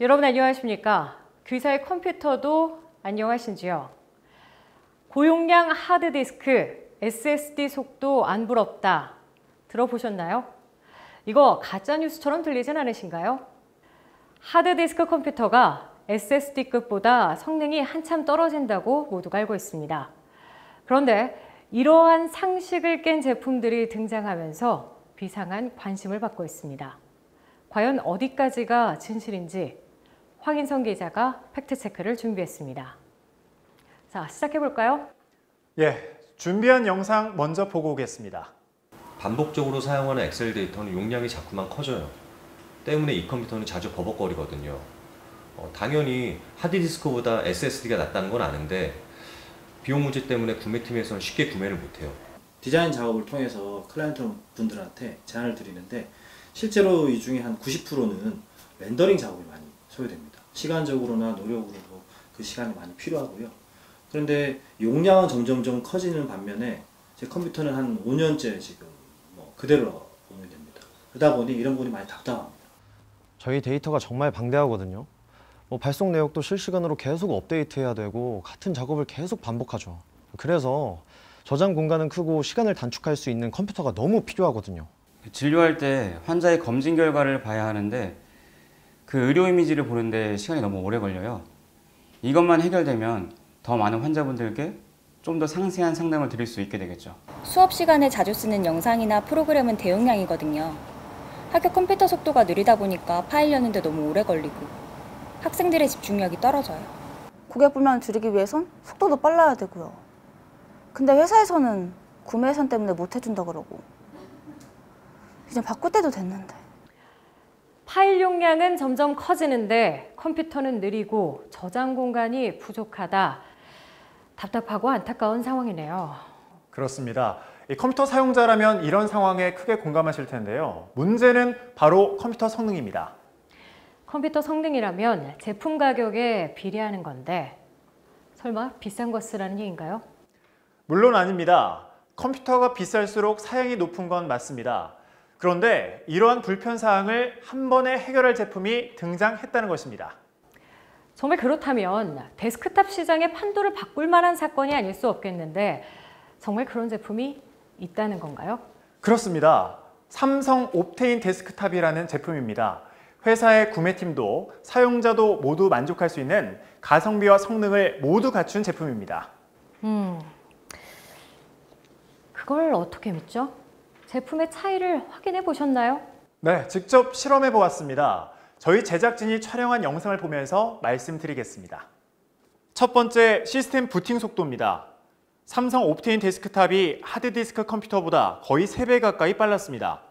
여러분 안녕하십니까? 귀사의 컴퓨터도 안녕하신지요? 고용량 하드디스크, SSD 속도 안 부럽다. 들어보셨나요? 이거 가짜뉴스처럼 들리진 않으신가요? 하드디스크 컴퓨터가 SSD급보다 성능이 한참 떨어진다고 모두가 알고 있습니다. 그런데 이러한 상식을 깬 제품들이 등장하면서 비상한 관심을 받고 있습니다. 과연 어디까지가 진실인지 황인성 기자가 팩트체크를 준비했습니다. 자, 시작해볼까요? 준비한 영상 먼저 보고 오겠습니다. 반복적으로 사용하는 엑셀 데이터는 용량이 자꾸만 커져요. 때문에 이 컴퓨터는 자주 버벅거리거든요. 당연히 하드디스크보다 SSD가 낫다는 건 아는데 비용 문제 때문에 구매팀에서는 쉽게 구매를 못해요. 디자인 작업을 통해서 클라이언트 분들한테 제안을 드리는데 실제로 이 중에 한 90%는 렌더링 작업이 많이 소요됩니다. 시간적으로나 노력으로도 그 시간이 많이 필요하고요. 그런데 용량은 점점 커지는 반면에 제 컴퓨터는 한 5년째 지금 그대로 운영됩니다. 그러다 보니 이런 부분이 많이 답답합니다. 저희 데이터가 정말 방대하거든요. 발송 내역도 실시간으로 계속 업데이트해야 되고 같은 작업을 계속 반복하죠. 그래서 저장 공간은 크고 시간을 단축할 수 있는 컴퓨터가 너무 필요하거든요. 진료할 때 환자의 검진 결과를 봐야 하는데 그 의료 이미지를 보는데 시간이 너무 오래 걸려요. 이것만 해결되면 더 많은 환자분들께 좀 더 상세한 상담을 드릴 수 있게 되겠죠. 수업 시간에 자주 쓰는 영상이나 프로그램은 대용량이거든요. 학교 컴퓨터 속도가 느리다 보니까 파일 여는데 너무 오래 걸리고 학생들의 집중력이 떨어져요. 고객 불만을 줄이기 위해선 속도도 빨라야 되고요. 근데 회사에서는 구매 예산 때문에 못 해준다 그러고 이제 바꿀 때도 됐는데. 파일 용량은 점점 커지는데 컴퓨터는 느리고 저장 공간이 부족하다. 답답하고 안타까운 상황이네요. 그렇습니다. 이 컴퓨터 사용자라면 이런 상황에 크게 공감하실 텐데요. 문제는 바로 컴퓨터 성능입니다. 컴퓨터 성능이라면 제품 가격에 비례하는 건데 설마 비싼 거 쓰라는 얘기인가요? 물론 아닙니다. 컴퓨터가 비쌀수록 사양이 높은 건 맞습니다. 그런데 이러한 불편사항을 한 번에 해결할 제품이 등장했다는 것입니다. 정말 그렇다면 데스크탑 시장의 판도를 바꿀 만한 사건이 아닐 수 없겠는데 정말 그런 제품이 있다는 건가요? 그렇습니다. 삼성 옵테인 데스크탑이라는 제품입니다. 회사의 구매팀도 사용자도 모두 만족할 수 있는 가성비와 성능을 모두 갖춘 제품입니다. 그걸 어떻게 믿죠? 제품의 차이를 확인해 보셨나요? 네, 직접 실험해 보았습니다. 저희 제작진이 촬영한 영상을 보면서 말씀드리겠습니다. 첫 번째, 시스템 부팅 속도입니다. 삼성 옵테인 데스크탑이 하드디스크 컴퓨터보다 거의 3배 가까이 빨랐습니다.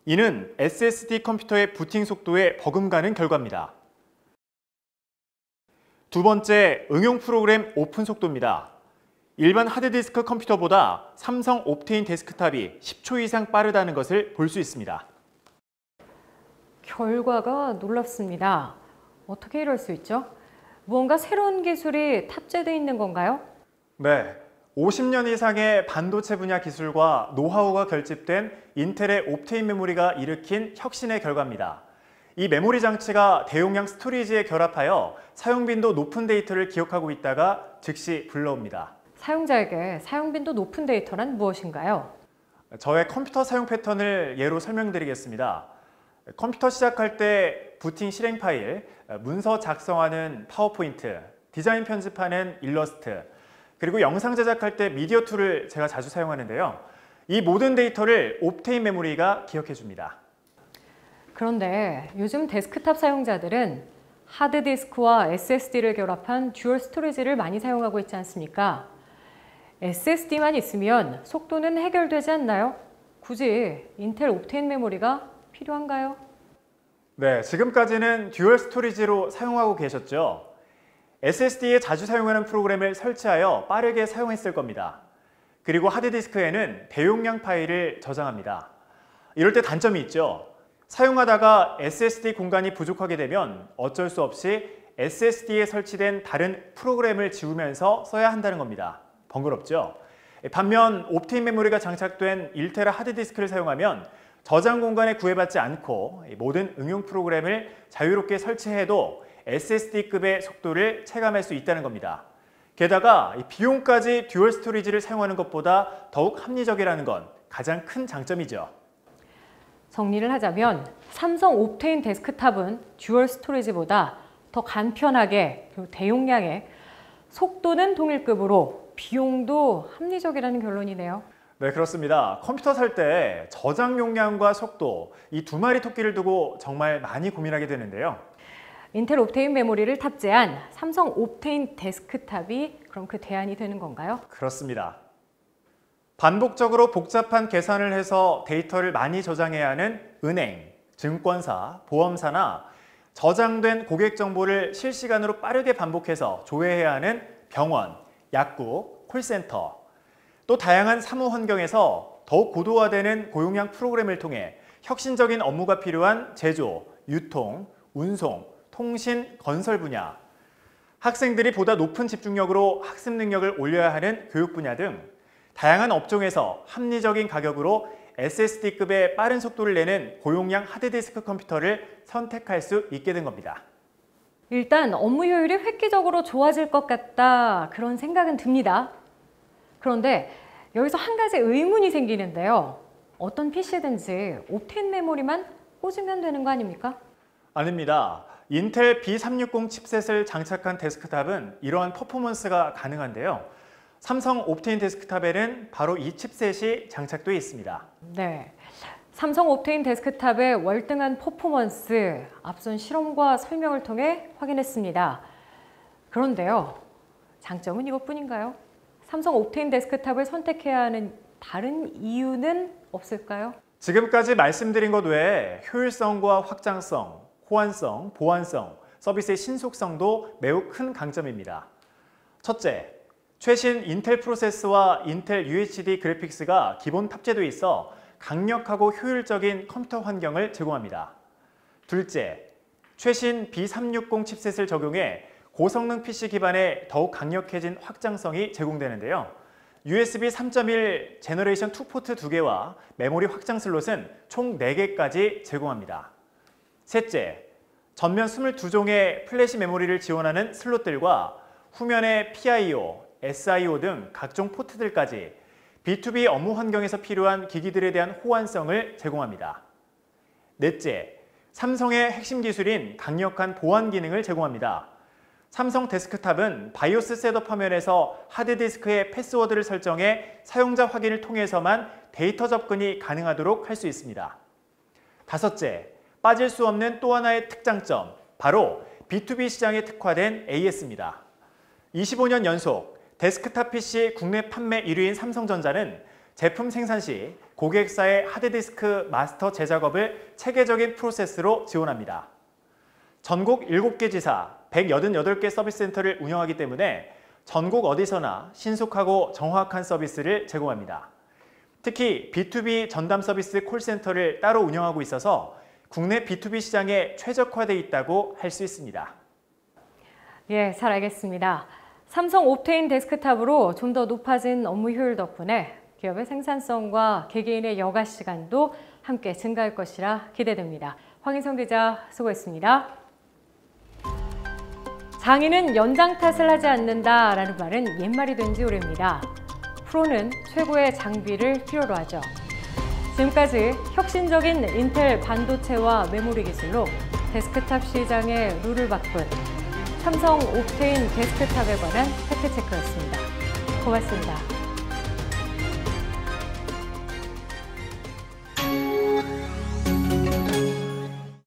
이는 SSD 컴퓨터의 부팅 속도에 버금가는 결과입니다. 두 번째, 응용 프로그램 오픈 속도입니다. 일반 하드디스크 컴퓨터보다 삼성 옵테인 데스크탑이 10초 이상 빠르다는 것을 볼 수 있습니다. 결과가 놀랍습니다. 어떻게 이럴 수 있죠? 무언가 새로운 기술이 탑재되어 있는 건가요? 네, 50년 이상의 반도체 분야 기술과 노하우가 결집된 인텔의 옵테인 메모리가 일으킨 혁신의 결과입니다. 이 메모리 장치가 대용량 스토리지에 결합하여 사용빈도 높은 데이터를 기억하고 있다가 즉시 불러옵니다. 사용자에게 사용빈도 높은 데이터란 무엇인가요? 저의 컴퓨터 사용 패턴을 예로 설명드리겠습니다. 컴퓨터 시작할 때 부팅 실행 파일, 문서 작성하는 파워포인트, 디자인 편집하는 일러스트, 그리고 영상 제작할 때 미디어 툴을 제가 자주 사용하는데요. 이 모든 데이터를 옵테인 메모리가 기억해 줍니다. 그런데 요즘 데스크탑 사용자들은 하드디스크와 SSD를 결합한 듀얼 스토리지를 많이 사용하고 있지 않습니까? SSD만 있으면 속도는 해결되지 않나요? 굳이 인텔 옵테인 메모리가 필요한가요? 네, 지금까지는 듀얼 스토리지로 사용하고 계셨죠. SSD에 자주 사용하는 프로그램을 설치하여 빠르게 사용했을 겁니다. 그리고 하드디스크에는 대용량 파일을 저장합니다. 이럴 때 단점이 있죠. 사용하다가 SSD 공간이 부족하게 되면 어쩔 수 없이 SSD에 설치된 다른 프로그램을 지우면서 써야 한다는 겁니다. 번거롭죠? 반면 옵테인 메모리가 장착된 1테라 하드디스크를 사용하면 저장 공간에 구애받지 않고 모든 응용 프로그램을 자유롭게 설치해도 SSD급의 속도를 체감할 수 있다는 겁니다. 게다가 이 비용까지 듀얼 스토리지를 사용하는 것보다 더욱 합리적이라는 건 가장 큰 장점이죠. 정리를 하자면 삼성 옵테인 데스크탑은 듀얼 스토리지보다 더 간편하게 그리고 대용량에 속도는 동일급으로 비용도 합리적이라는 결론이네요. 네, 그렇습니다. 컴퓨터 살 때 저장 용량과 속도, 이 두 마리 토끼를 두고 정말 많이 고민하게 되는데요. 인텔 옵테인 메모리를 탑재한 삼성 옵테인 데스크탑이 그럼 그 대안이 되는 건가요? 그렇습니다. 반복적으로 복잡한 계산을 해서 데이터를 많이 저장해야 하는 은행, 증권사, 보험사나 저장된 고객 정보를 실시간으로 빠르게 반복해서 조회해야 하는 병원, 약국, 콜센터, 또 다양한 사무 환경에서 더욱 고도화되는 고용량 프로그램을 통해 혁신적인 업무가 필요한 제조, 유통, 운송, 통신, 건설 분야, 학생들이 보다 높은 집중력으로 학습 능력을 올려야 하는 교육 분야 등 다양한 업종에서 합리적인 가격으로 SSD급의 빠른 속도를 내는 고용량 하드디스크 컴퓨터를 선택할 수 있게 된 겁니다. 일단 업무 효율이 획기적으로 좋아질 것 같다 그런 생각은 듭니다. 그런데 여기서 한 가지 의문이 생기는데요. 어떤 PC든지 옵테인 메모리만 꽂으면 되는 거 아닙니까? 아닙니다. 인텔 B360 칩셋을 장착한 데스크탑은 이러한 퍼포먼스가 가능한데요. 삼성 옵테인 데스크탑에는 바로 이 칩셋이 장착되어 있습니다. 네, 삼성 옵테인 데스크탑의 월등한 퍼포먼스, 앞선 실험과 설명을 통해 확인했습니다. 그런데요, 장점은 이것뿐인가요? 삼성 옵테인 데스크탑을 선택해야 하는 다른 이유는 없을까요? 지금까지 말씀드린 것 외에 효율성과 확장성, 호환성, 보안성, 서비스의 신속성도 매우 큰 강점입니다. 첫째, 최신 인텔 프로세스와 인텔 UHD 그래픽스가 기본 탑재되어 있어 강력하고 효율적인 컴퓨터 환경을 제공합니다. 둘째, 최신 B360 칩셋을 적용해 고성능 PC 기반의 더욱 강력해진 확장성이 제공되는데요. USB 3.1 제너레이션 2 포트 2개와 메모리 확장 슬롯은 총 4개까지 제공합니다. 셋째, 전면 22종의 플래시 메모리를 지원하는 슬롯들과 후면의 PIO, SIO 등 각종 포트들까지 B2B 업무 환경에서 필요한 기기들에 대한 호환성을 제공합니다. 넷째, 삼성의 핵심 기술인 강력한 보안 기능을 제공합니다. 삼성 데스크탑은 바이오스 셋업 화면에서 하드디스크의 패스워드를 설정해 사용자 확인을 통해서만 데이터 접근이 가능하도록 할 수 있습니다. 다섯째, 빠질 수 없는 또 하나의 특장점, 바로 B2B 시장에 특화된 AS입니다. 25년 연속 데스크탑 PC 국내 판매 1위인 삼성전자는 제품 생산 시 고객사의 하드디스크 마스터 재작업을 체계적인 프로세스로 지원합니다. 전국 7개 지사, 188개 서비스 센터를 운영하기 때문에 전국 어디서나 신속하고 정확한 서비스를 제공합니다. 특히 B2B 전담 서비스 콜센터를 따로 운영하고 있어서 국내 B2B 시장에 최적화되어 있다고 할 수 있습니다. 예, 잘 알겠습니다. 삼성 옵테인 데스크탑으로 좀 더 높아진 업무 효율 덕분에 기업의 생산성과 개개인의 여가 시간도 함께 증가할 것이라 기대됩니다. 황희성 기자 수고했습니다. 장인은 연장 탓을 하지 않는다라는 말은 옛말이 된 지 오래입니다. 프로는 최고의 장비를 필요로 하죠. 지금까지 혁신적인 인텔 반도체와 메모리 기술로 데스크탑 시장의 룰을 바꾼 삼성 옵테인 데스크탑에 관한 팩트체크였습니다. 고맙습니다.